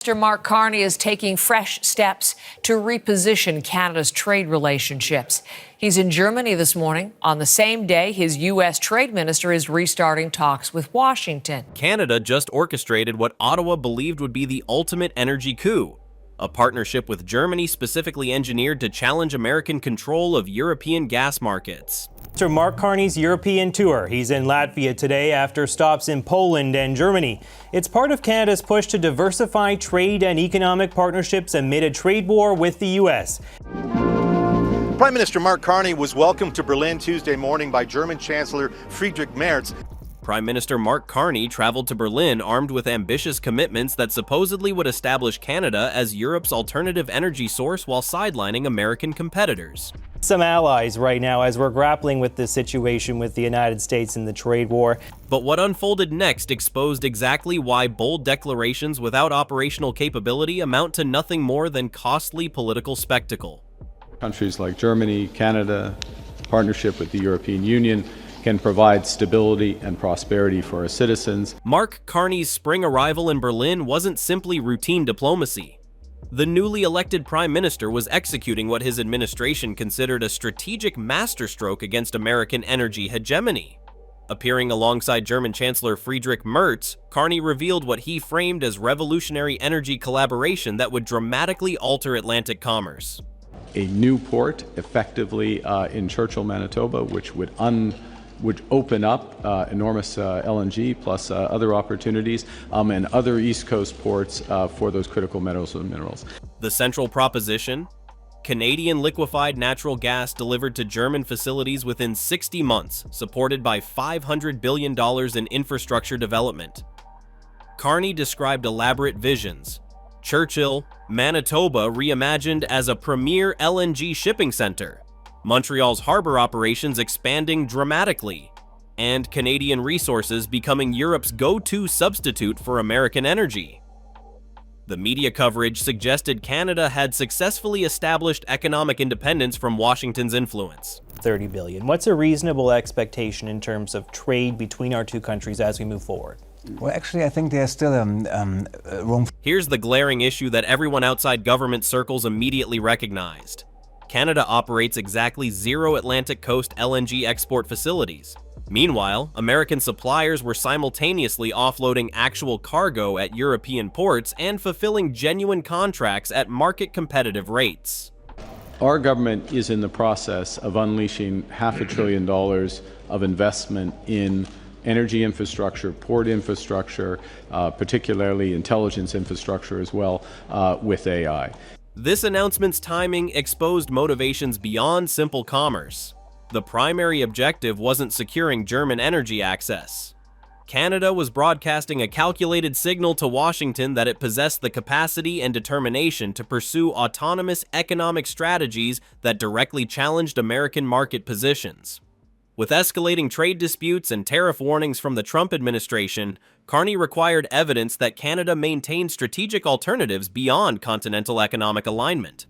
Mr. Mark Carney is taking fresh steps to reposition Canada's trade relationships. He's in Germany this morning. On the same day, his U.S. trade minister is restarting talks with Washington. Canada just orchestrated what Ottawa believed would be the ultimate energy coup, a partnership with Germany specifically engineered to challenge American control of European gas markets. Mr. Mark Carney's European tour. He's in Latvia today after stops in Poland and Germany. It's part of Canada's push to diversify trade and economic partnerships amid a trade war with the U.S. Prime Minister Mark Carney was welcomed to Berlin Tuesday morning by German Chancellor Friedrich Merz. Prime Minister Mark Carney traveled to Berlin armed with ambitious commitments that supposedly would establish Canada as Europe's alternative energy source while sidelining American competitors. Some allies right now as we're grappling with this situation with the United States and the trade war. But what unfolded next exposed exactly why bold declarations without operational capability amount to nothing more than costly political spectacle. Countries like Germany, Canada, partnership with the European Union can provide stability and prosperity for our citizens. Mark Carney's spring arrival in Berlin wasn't simply routine diplomacy. The newly elected prime minister was executing what his administration considered a strategic masterstroke against American energy hegemony. Appearing alongside German Chancellor Friedrich Merz, Carney revealed what he framed as revolutionary energy collaboration that would dramatically alter Atlantic commerce. A new port, effectively in Churchill, Manitoba, which would open up enormous LNG plus other opportunities and other East Coast ports for those critical metals and minerals. The central proposition? Canadian liquefied natural gas delivered to German facilities within 60 months, supported by $500 billion in infrastructure development. Carney described elaborate visions. Churchill, Manitoba reimagined as a premier LNG shipping center. Montreal's harbor operations expanding dramatically, and Canadian resources becoming Europe's go-to substitute for American energy. The media coverage suggested Canada had successfully established economic independence from Washington's influence. $30 billion. What's a reasonable expectation in terms of trade between our two countries as we move forward? Well, actually, I think there's still room. Here's the glaring issue that everyone outside government circles immediately recognized. Canada operates exactly 0 Atlantic Coast LNG export facilities. Meanwhile, American suppliers were simultaneously offloading actual cargo at European ports and fulfilling genuine contracts at market-competitive rates. Our government is in the process of unleashing $500 billion of investment in energy infrastructure, port infrastructure, particularly intelligence infrastructure as well, with AI. This announcement's timing exposed motivations beyond simple commerce. The primary objective wasn't securing German energy access. Canada was broadcasting a calculated signal to Washington that it possessed the capacity and determination to pursue autonomous economic strategies that directly challenged American market positions. With escalating trade disputes and tariff warnings from the Trump administration, Carney required evidence that Canada maintained strategic alternatives beyond continental economic alignment.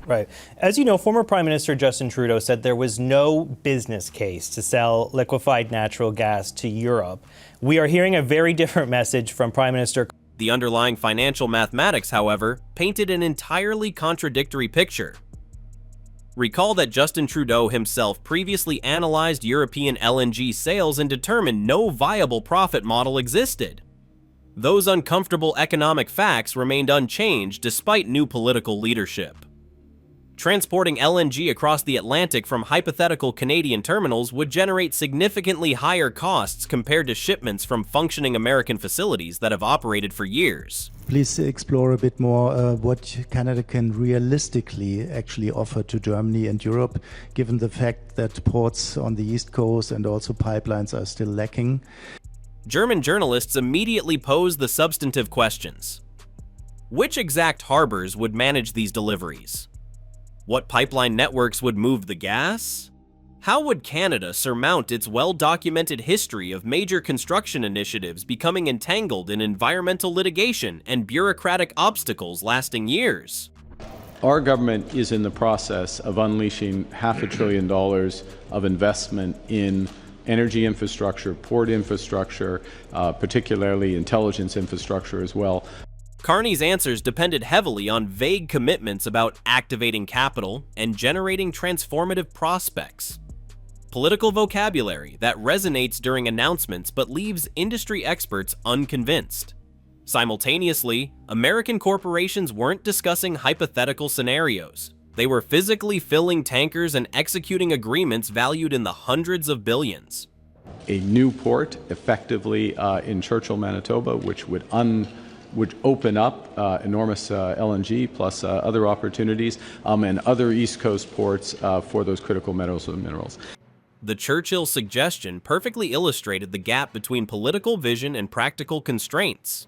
Right. As you know, former Prime Minister Justin Trudeau said there was no business case to sell liquefied natural gas to Europe. We are hearing a very different message from Prime Minister. The underlying financial mathematics, however, painted an entirely contradictory picture. Recall that Justin Trudeau himself previously analyzed European LNG sales and determined no viable profit model existed. Those uncomfortable economic facts remained unchanged despite new political leadership. Transporting LNG across the Atlantic from hypothetical Canadian terminals would generate significantly higher costs compared to shipments from functioning American facilities that have operated for years. Please explore a bit more what Canada can realistically actually offer to Germany and Europe, given the fact that ports on the East Coast and also pipelines are still lacking. German journalists immediately posed the substantive questions. Which exact harbors would manage these deliveries? What pipeline networks would move the gas? How would Canada surmount its well-documented history of major construction initiatives becoming entangled in environmental litigation and bureaucratic obstacles lasting years? Our government is in the process of unleashing $500 billion of investment in energy infrastructure, port infrastructure, particularly intelligence infrastructure as well. Carney's answers depended heavily on vague commitments about activating capital and generating transformative prospects. Political vocabulary that resonates during announcements but leaves industry experts unconvinced. Simultaneously, American corporations weren't discussing hypothetical scenarios. They were physically filling tankers and executing agreements valued in the hundreds of billions. A new port, effectively in Churchill, Manitoba, which would open up enormous LNG plus other opportunities and other East Coast ports for those critical metals and minerals. The Churchill suggestion perfectly illustrated the gap between political vision and practical constraints.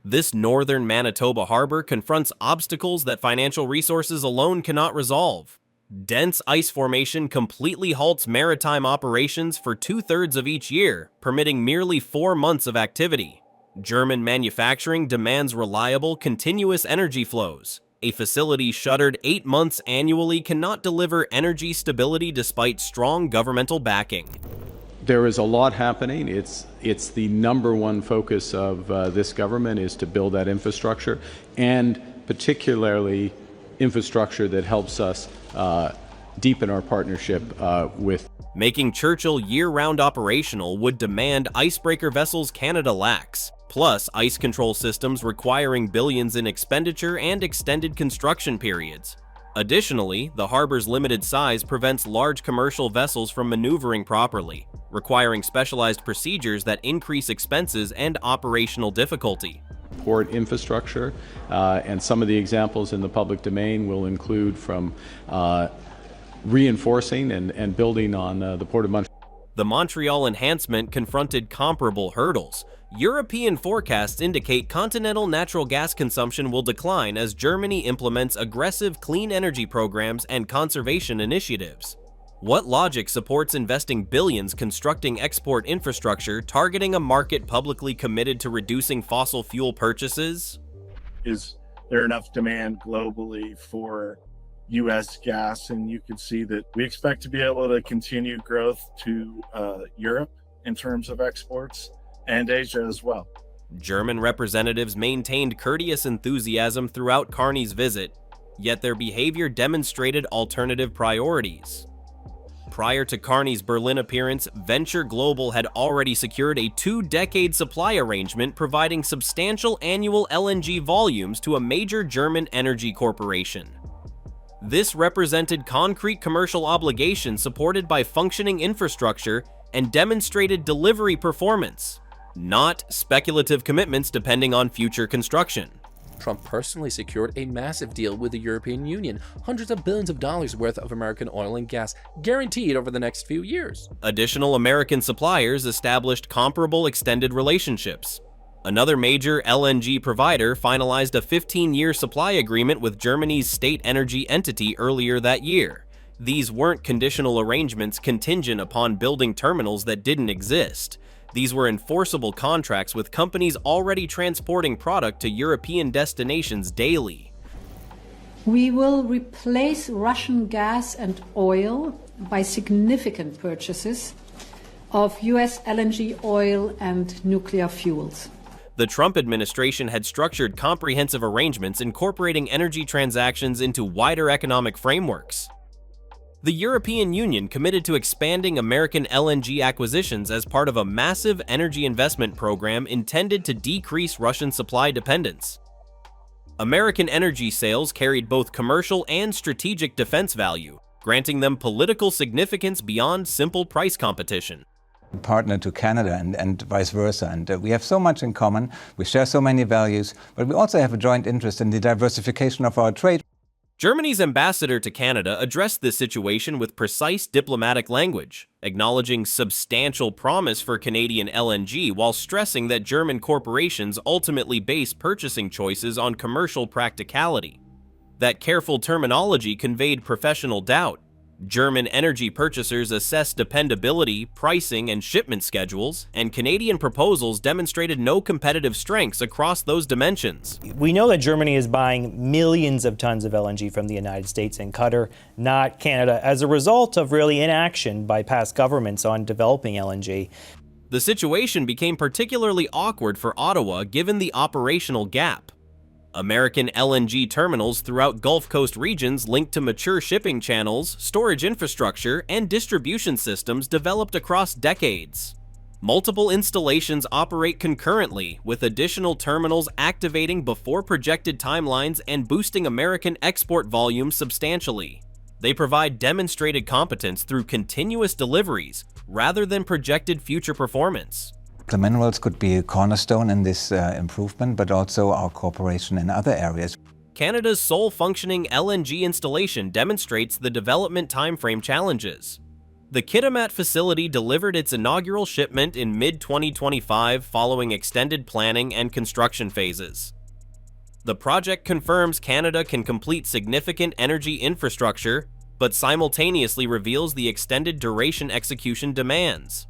This northern Manitoba harbor confronts obstacles that financial resources alone cannot resolve. Dense ice formation completely halts maritime operations for 2/3 of each year, permitting merely 4 months of activity. German manufacturing demands reliable, continuous energy flows. A facility shuttered 8 months annually cannot deliver energy stability despite strong governmental backing. There is a lot happening. It's the number one focus of this government is to build that infrastructure, and particularly infrastructure that helps us deepen our partnership with. Making Churchill year-round operational would demand icebreaker vessels Canada lacks, plus ice control systems requiring billions in expenditure and extended construction periods. Additionally, the harbor's limited size prevents large commercial vessels from maneuvering properly, requiring specialized procedures that increase expenses and operational difficulty. Port infrastructure, and some of the examples in the public domain will include from reinforcing and building on the Port of Montreal. The Montreal enhancement confronted comparable hurdles. European forecasts indicate continental natural gas consumption will decline as Germany implements aggressive clean energy programs and conservation initiatives. What logic supports investing billions constructing export infrastructure targeting a market publicly committed to reducing fossil fuel purchases? Is there enough demand globally for U.S. gas? And you can see that we expect to be able to continue growth to Europe in terms of exports, and Asia as well. German representatives maintained courteous enthusiasm throughout Carney's visit, yet their behavior demonstrated alternative priorities. Prior to Carney's Berlin appearance, Venture Global had already secured a 2-decade supply arrangement providing substantial annual LNG volumes to a major German energy corporation. This represented concrete commercial obligations supported by functioning infrastructure and demonstrated delivery performance, not speculative commitments depending on future construction. Trump personally secured a massive deal with the European Union, hundreds of billions of dollars worth of American oil and gas guaranteed over the next few years. Additional American suppliers established comparable extended relationships. Another major LNG provider finalized a 15-year supply agreement with Germany's state energy entity earlier that year. These weren't conditional arrangements contingent upon building terminals that didn't exist. These were enforceable contracts with companies already transporting product to European destinations daily. We will replace Russian gas and oil by significant purchases of U.S. LNG oil and nuclear fuels. The Trump administration had structured comprehensive arrangements incorporating energy transactions into wider economic frameworks. The European Union committed to expanding American LNG acquisitions as part of a massive energy investment program intended to decrease Russian supply dependence. American energy sales carried both commercial and strategic defense value, granting them political significance beyond simple price competition. Partner to Canada and vice versa. And we have so much in common. We share so many values, but we also have a joint interest in the diversification of our trade. Germany's ambassador to Canada addressed this situation with precise diplomatic language, acknowledging substantial promise for Canadian LNG while stressing that German corporations ultimately base purchasing choices on commercial practicality. That careful terminology conveyed professional doubt. German energy purchasers assessed dependability, pricing, and shipment schedules, and Canadian proposals demonstrated no competitive strengths across those dimensions. We know that Germany is buying millions of tons of LNG from the United States and Qatar, not Canada, as a result of really inaction by past governments on developing LNG. The situation became particularly awkward for Ottawa given the operational gap. American LNG terminals throughout Gulf Coast regions linked to mature shipping channels, storage infrastructure, and distribution systems developed across decades. Multiple installations operate concurrently, with additional terminals activating before projected timelines and boosting American export volumes substantially. They provide demonstrated competence through continuous deliveries, rather than projected future performance. The minerals could be a cornerstone in this improvement, but also our cooperation in other areas. Canada's sole functioning LNG installation demonstrates the development timeframe challenges. The Kitimat facility delivered its inaugural shipment in mid-2025 following extended planning and construction phases. The project confirms Canada can complete significant energy infrastructure, but simultaneously reveals the extended duration execution demands.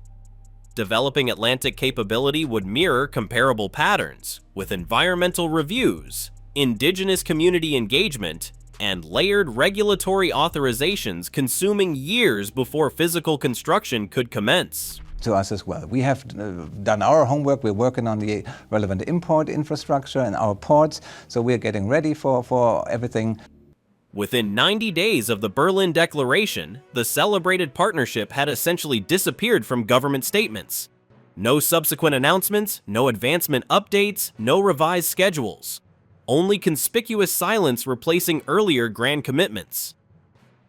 Developing Atlantic capability would mirror comparable patterns, with environmental reviews, indigenous community engagement, and layered regulatory authorizations consuming years before physical construction could commence. To us as well. We have done our homework, we're working on the relevant import infrastructure in our ports, so we're getting ready for everything. Within 90 days of the Berlin Declaration, the celebrated partnership had essentially disappeared from government statements. No subsequent announcements, no advancement updates, no revised schedules. Only conspicuous silence replacing earlier grand commitments.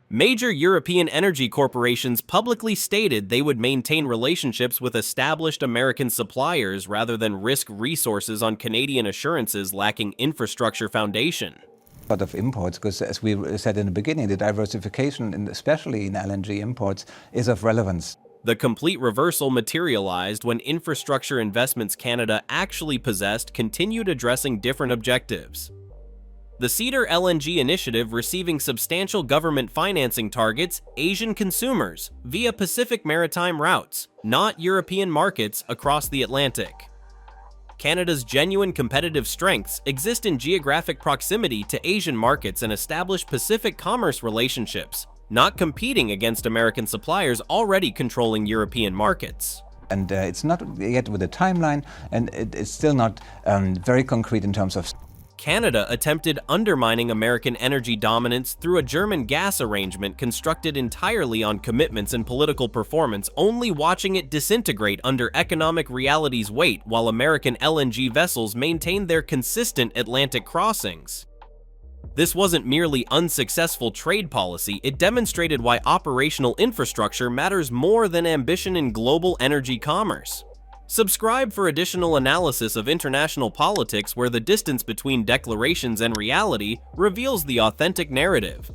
Major European energy corporations publicly stated they would maintain relationships with established American suppliers rather than risk resources on Canadian assurances lacking infrastructure foundation. Lot of imports, because as we said in the beginning, the diversification, especially in LNG imports, is of relevance. The complete reversal materialized when infrastructure investments Canada actually possessed continued addressing different objectives. The Cedar LNG initiative receiving substantial government financing targets Asian consumers via Pacific maritime routes, not European markets across the Atlantic. Canada's genuine competitive strengths exist in geographic proximity to Asian markets and established Pacific commerce relationships, not competing against American suppliers already controlling European markets. And it's not yet with a timeline, and it's still not very concrete in terms of. Canada attempted undermining American energy dominance through a German gas arrangement constructed entirely on commitments and political performance, only watching it disintegrate under economic reality's weight while American LNG vessels maintained their consistent Atlantic crossings. This wasn't merely unsuccessful trade policy, it demonstrated why operational infrastructure matters more than ambition in global energy commerce. Subscribe for additional analysis of international politics where the distance between declarations and reality reveals the authentic narrative.